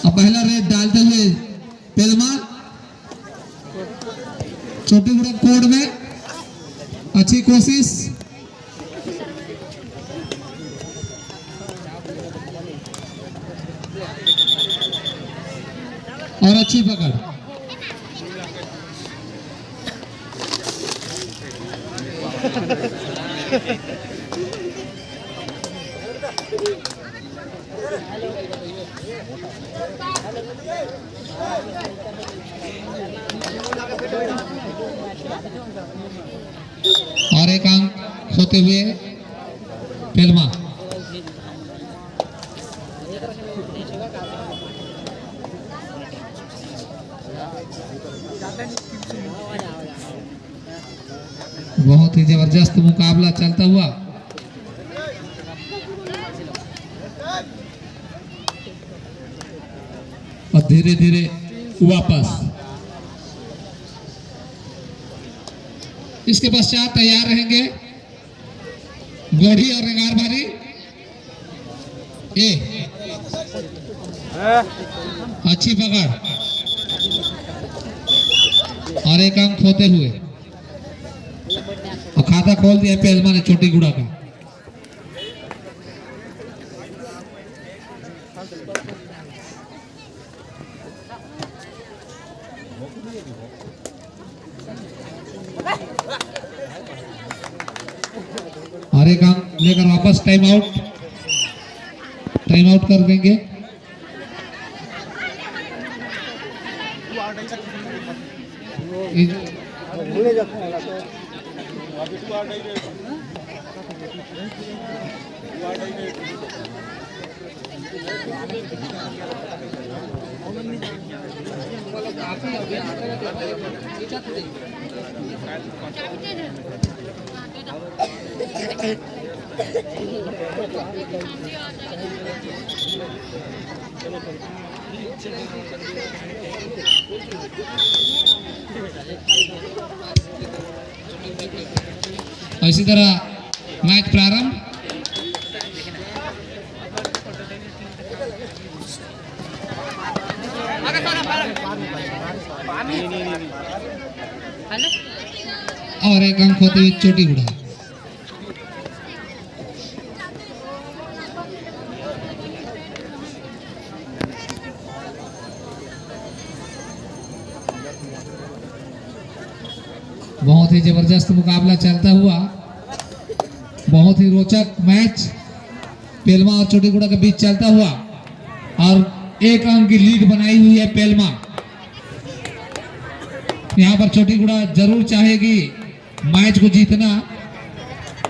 और पहला रेड डालते हुए पेलमा छोटी गुड़ा कोड में अच्छी कोशिश और अच्छी पकड़। और एक अंक होते हुए पेलमा बहुत ही जबरदस्त मुकाबला चलता हुआ और धीरे धीरे वापस। इसके पश्चात तैयार रहेंगे गोढ़ी और रेगार भारी ए अच्छी पकड़ और एक अंक होते हुए और खाता खोल दिया पेलमा ने छोटी गुड़ा का। और एक अंक लेकर वापस टाइम आउट कर देंगे। इसी तरह मैच प्रारंभ। और एक अंक होते हुए छोटी गुड़ा। बहुत ही जबरदस्त मुकाबला चलता हुआ, बहुत ही रोचक मैच पेलमा और छोटी गुड़ा के बीच चलता हुआ और एक अंक की लीड बनाई हुई है पेलमा। यहाँ पर छोटी गुड़ा जरूर चाहेगी मैच को जीतना।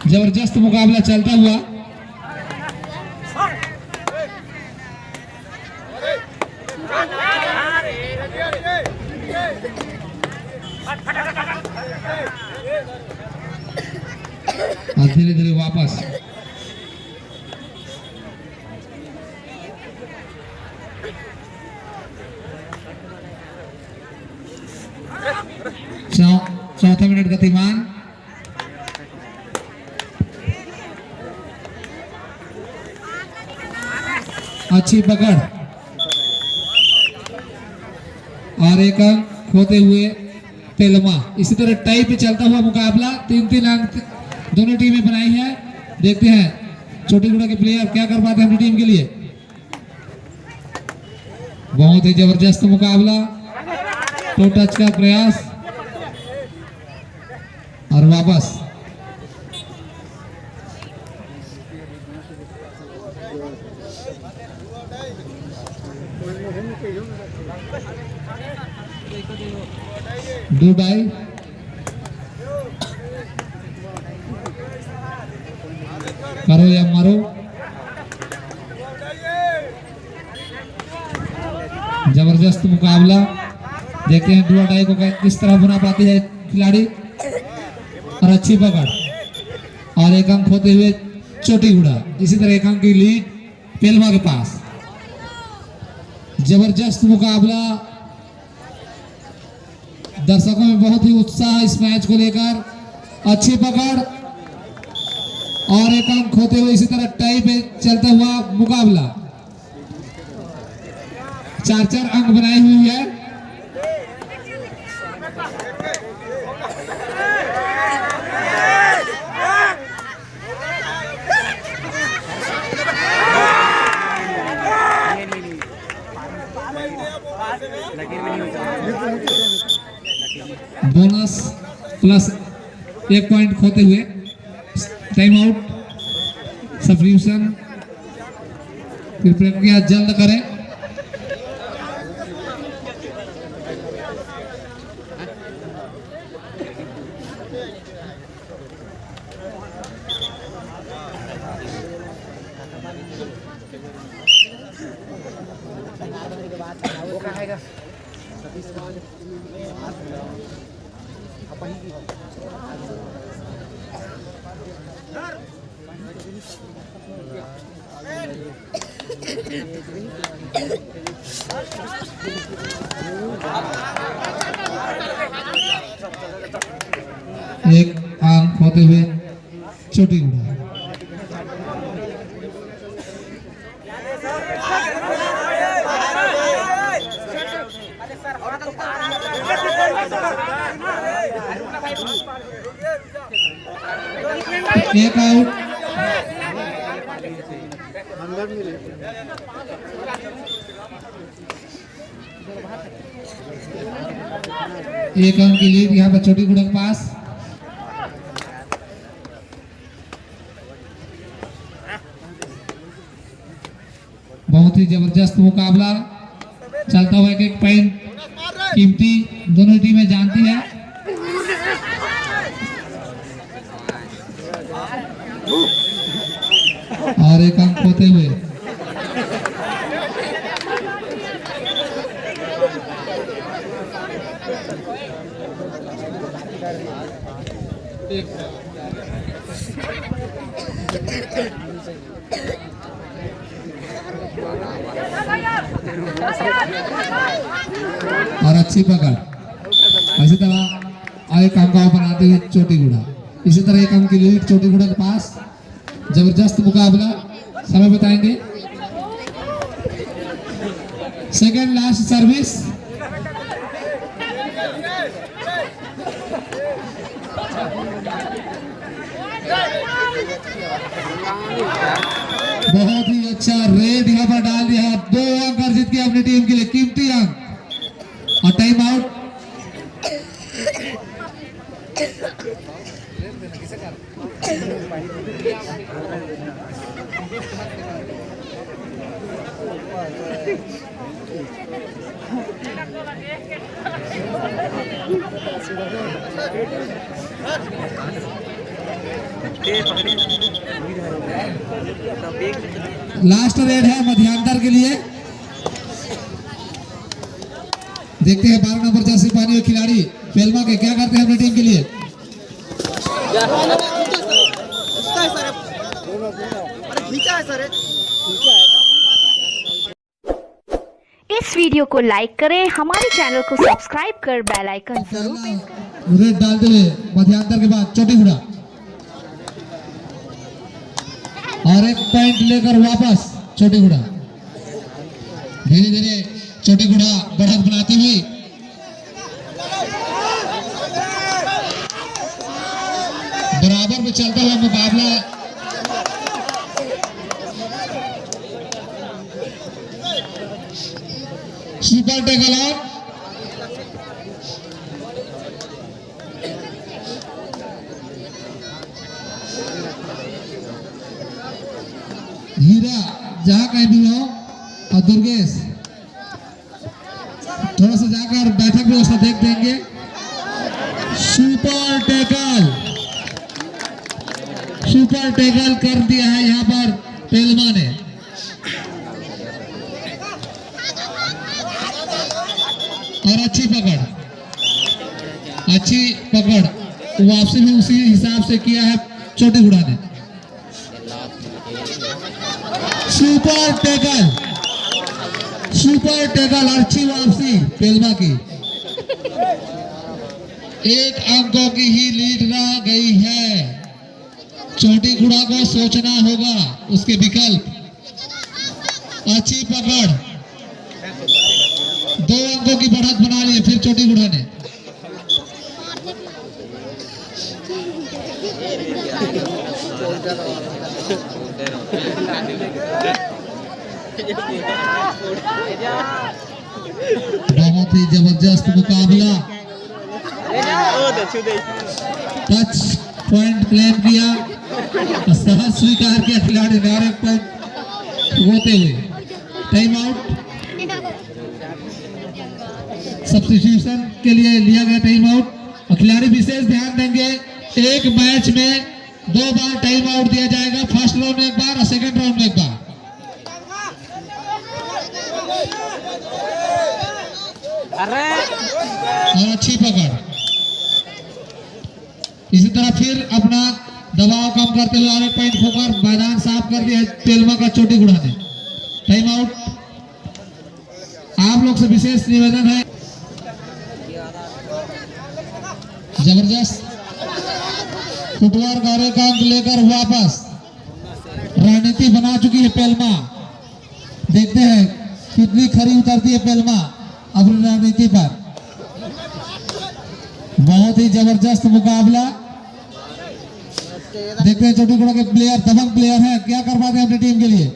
जबरदस्त मुकाबला चलता हुआ और धीरे धीरे वापस। चौथा मिनट गतिमान। अच्छी पकड़ और एक अंक होते हुए पेलमा। इसी तरह टाई पे चलता हुआ मुकाबला। 3-3 अंक दोनों टीमें बनाई है। देखते हैं छोटी गुड़ा के प्लेयर क्या कर पाते हैं अपनी टीम के लिए। बहुत ही जबरदस्त मुकाबला, टो टच का प्रयास और वापस। डू डाई करो या मारो। जबरदस्त मुकाबला। देखते हैं डू डाई को किस तरह बना पाती है खिलाड़ी। और अच्छी पकड़ और एक अंक होते हुए छोटी गुड़ा। इसी तरह एक अंक की लीड पेलमा के पास। जबरदस्त मुकाबला, दर्शकों में बहुत ही उत्साह इस मैच को लेकर। अच्छी पकड़ और एक अंक होते हुए इसी तरह टाई पे चलता हुआ मुकाबला। 4-4 अंक बनाई हुई है। बोनस प्लस 1 पॉइंट खोते हुए टाइम आउट सब्स्टिट्यूशन फिर प्रक्रिया जल्द करें। एक अंक होते हुए छोटी गुड़ा। एक आउट। एक अंक की लीड यहाँ पर छोटी गुड़ा के पास। बहुत ही जबरदस्त मुकाबला चलता हुआ। एक पॉइंट कीमती दोनों टीमें जानती है। और एक अंक होते हुए और अच्छी पकड़। इसी तरह एक अंक बनाते हुए छोटी गुड़ा। इसी तरह एक अंक की लीड छोटी गुड़ा के पास। जबरदस्त मुकाबला। समय बताएंगे। Second last service. बहुत ही अच्छा रेड यहाँ पर डाल दिया। 2 अंक अर्जित किया अपनी टीम के लिए, कीमती अंक। और टाइम आउट। लास्ट रेड है मध्यांतर के लिए। देखते हैं 12 नंबर जर्सी पानी हुए खिलाड़ी पेलमा के क्या करते हैं अपनी टीम के लिए। इस वीडियो को लाइक करें, हमारे चैनल को सब्सक्राइब कर बेल आइकन जरूर प्रेस करें। रेड डालते हुए मध्यांतर के बाद छोटी गुड़ा और 1 पॉइंट लेकर वापस छोटी गुड़ा। धीरे धीरे छोटी गुड़ा बढ़त बनाती हुई बराबर में चलता हुआ मुकाबला। Super tackle out. हीरा जहां कहीं भी हो और दुर्गेश थोड़ा सा जाकर बैठक व्यवस्था देख देंगे। सुपर टेकल कर दिया है यहाँ पर पेलमा ने। और अच्छी पकड़ वापसी में उसी हिसाब से किया है छोटी गुड़ा ने। सुपर टेकल अच्छी वापसी पेलमा की। 1 अंकों की ही लीड रह गई है। छोटी गुड़ा को सोचना होगा उसके विकल्प। अच्छी पकड़ 2 अंकों की बढ़त बना ली है फिर चोटी गुड़ा ने। बहुत ही जबरदस्त मुकाबला, टच पॉइंट क्लेम किया, सहज स्वीकार किया खिलाड़ी ने और 1 पॉइंट होते हुए टाइम आउट सब्स्टिट्यूशन के लिए लिया गया टाइम आउट। और खिलाड़ी विशेष ध्यान देंगे, एक मैच में 2 बार टाइम आउट दिया जाएगा, फर्स्ट राउंड में 1 बार और सेकंड राउंड में 1 बार। और अच्छी पकड़, इसी तरह फिर अपना दबाव कम करते हुए और 1 पॉइंट खोकर मैदान साफ कर दिया पेलमा का चोटी गुड़ा ने। Time out. आप लोग से विशेष निवेदन है, जबरदस्त फुटवर्क और 1 अंक लेकर वापस रणनीति बना चुकी है पेलमा। देखते हैं कितनी खरी उतरती है पेलमा अपनी रणनीति पर। बहुत ही जबरदस्त मुकाबला, देखते हैं चोटी गुड़ा के प्लेयर दबंग प्लेयर हैं, क्या कर पाते हैं अपनी टीम के लिए।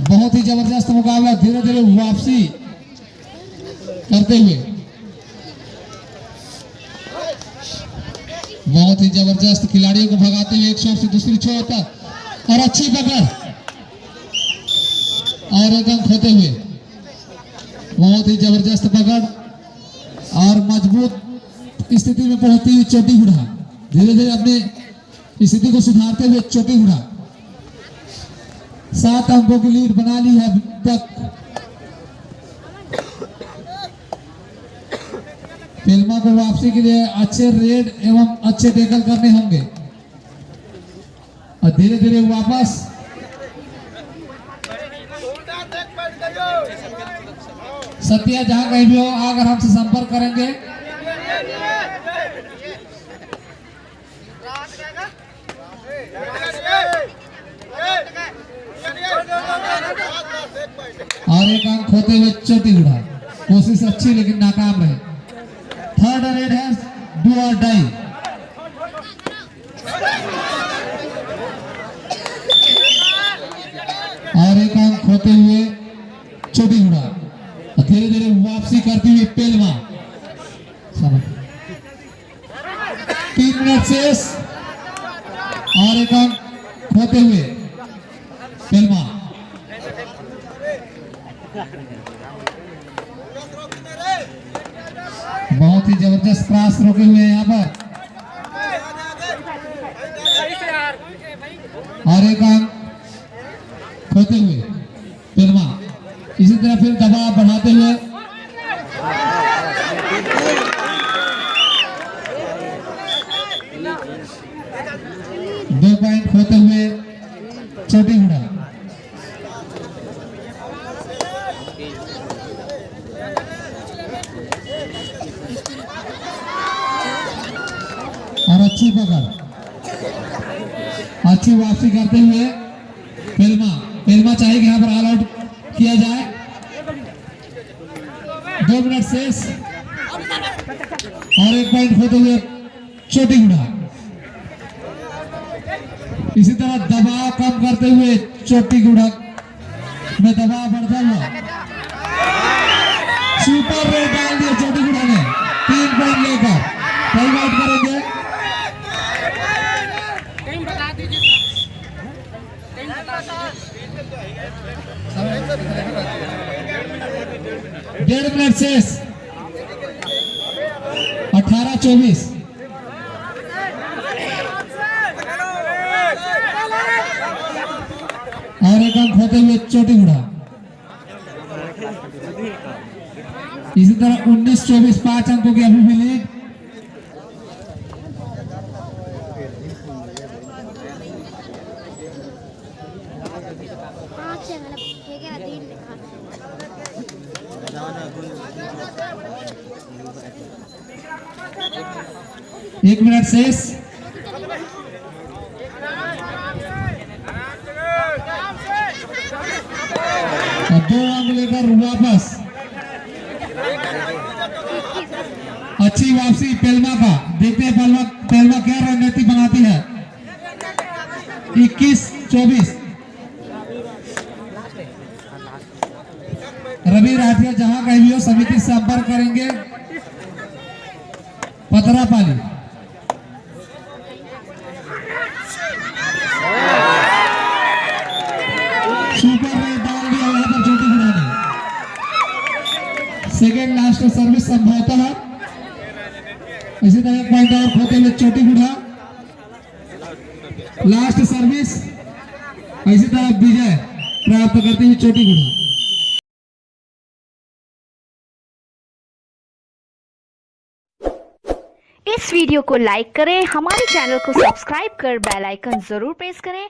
बहुत ही जबरदस्त मुकाबला, धीरे धीरे वापसी करते हुए बहुत ही जबरदस्त खिलाड़ियों को भगाते हुए एक छोर से दूसरी छोर तक और अच्छी पकड़ और 1 अंक होते हुए। बहुत ही जबरदस्त पकड़ और मजबूत स्थिति में पहुंचती हुई चोटी गुड़ा, धीरे धीरे अपनी स्थिति को सुधारते हुए चोटी गुड़ा 7 अंकों की लीड बना ली है अभी तक। पेलमा को वापसी के लिए अच्छे रेड एवं अच्छे टैकल करने होंगे और धीरे धीरे वापस सत्या जहां कहीं भी हो अगर हमसे संपर्क करेंगे। और 1 अंक होते हुए चोटी गुड़ा, कोशिश अच्छी लेकिन नाकाम रहे। थर्ड रेड है डू और डाई। और 1 अंक होते हुए चोटी गुड़ा, धीरे धीरे वापसी करती हुई पेलमा। 3 मिनट शेष और 1 अंक होते हुए पेलमा। बहुत ही जबरदस्त क्रॉस रोके हुए हैं यहाँ पर और 1 अंक खोते हुए पेलमा। इसी तरह फिर दबाव बढ़ाते हुए दो पॉइंट खोते हुए चोटी गुड़ा। और अच्छी पकड़, अच्छी वापसी करते हुए पेलमा चाहिए कि यहाँ पर ऑल आउट किया जाए। 2 मिनट शेष और 1 पॉइंट होते हुए चोटी गुड़ा। इसी तरह दबाव कम करते हुए चोटी गुड़ा में दबाव बढ़ता हुआ सुपर रेड डाल दिया चोटी गुड़ा ने। 3 पॉइंट लेकर टाइम आउट करेंगे। डेढ़ मिनट शेष 18-24 और 1 अंक होते हुए चोटी गुड़ा। इसी तरह 19-24 5 अंकों की अभी भी लीड। एक मिनट शेष और 2 अंक लेकर वापस अच्छी वापसी पेलमा का, देखते हैं पेलमा क्या रणनीति बनाती है। 21-24 रवि राठिया जहां कहीं भी हो समिति से संपर्क करेंगे। पतरापाली सुपर रेड डाल दिया वहां पर छोटी घुड़ाने। सेकेंड लास्ट सर्विस संभवतः इसी तरह एक पॉइंट और खोते हुए छोटी गुड़ा लास्ट सर्विस, इसी तरह विजय प्राप्त करती हुई छोटी गुड़ा। इस वीडियो को लाइक करें, हमारे चैनल को सब्सक्राइब कर बेल आइकन जरूर प्रेस करें